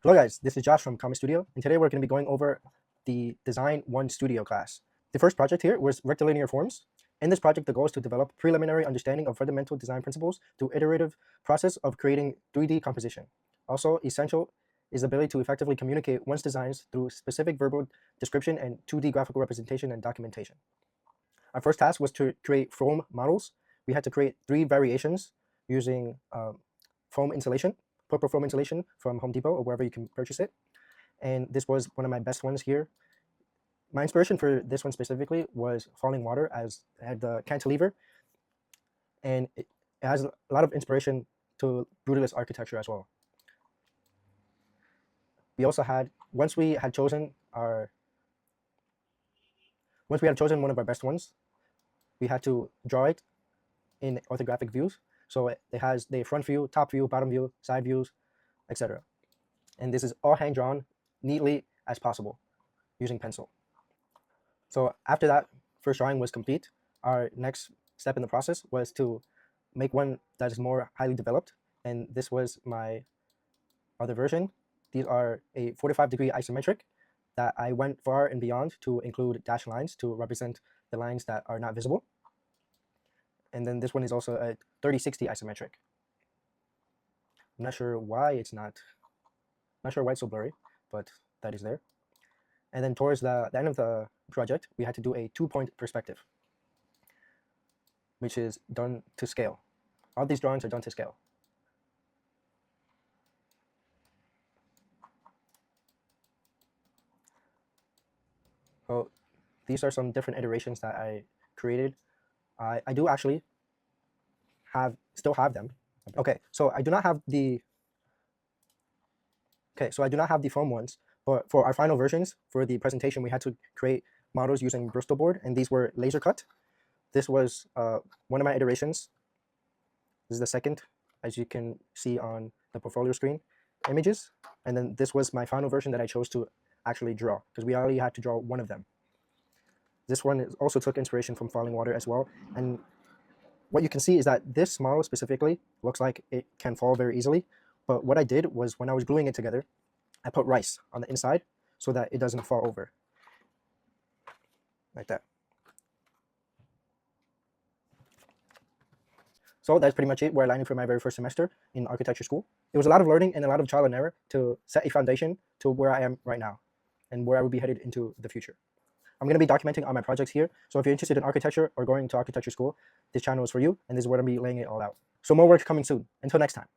Hello guys, this is Josh from Comet Studio, and today we're going to be going over the Design 1 Studio class. The first project here was rectilinear forms. In this project, the goal is to develop preliminary understanding of fundamental design principles through iterative process of creating 3D composition. Also, essential is the ability to effectively communicate one's designs through specific verbal description and 2D graphical representation and documentation. Our first task was to create foam models. We had to create 3 variations using foam insulation, purple foam insulation from Home Depot or wherever you can purchase it. And this was one of my best ones here. My inspiration for this one specifically was Falling Water, as it had the cantilever, and it has a lot of inspiration to brutalist architecture as well. We also had, once we had chosen one of our best ones, we had to draw it in orthographic views. So it has the front view, top view, bottom view, side views, etc. And this is all hand drawn neatly as possible using pencil. So after that first drawing was complete, our next step in the process was to make one that is more highly developed. And this was my other version. These are a 45-degree isometric that I went far and beyond to include dashed lines to represent the lines that are not visible. And then this one is also a 30-60 isometric. I'm not sure why it's so blurry, but that is there. And then towards the end of the project, we had to do a 2-point perspective, which is done to scale. All these drawings are done to scale. So these are some different iterations that I created. I do actually still have them. Okay, so I do not have the foam ones, but for our final versions, for the presentation, we had to create models using Bristol board, and these were laser cut. This was one of my iterations. This is the second, as you can see on the portfolio screen images. And then this was my final version that I chose to actually draw, because we already had to draw one of them. This one also took inspiration from Falling Water as well. And what you can see is that this model specifically looks like it can fall very easily. But what I did was, when I was gluing it together, I put rice on the inside so that it doesn't fall over. Like that. So that's pretty much it where I landed for my very first semester in architecture school. It was a lot of learning and a lot of trial and error to set a foundation to where I am right now and where I will be headed into the future. I'm going to be documenting all my projects here, so if you're interested in architecture or going to architecture school, this channel is for you, and this is where I'm going to be laying it all out. So more work coming soon. Until next time.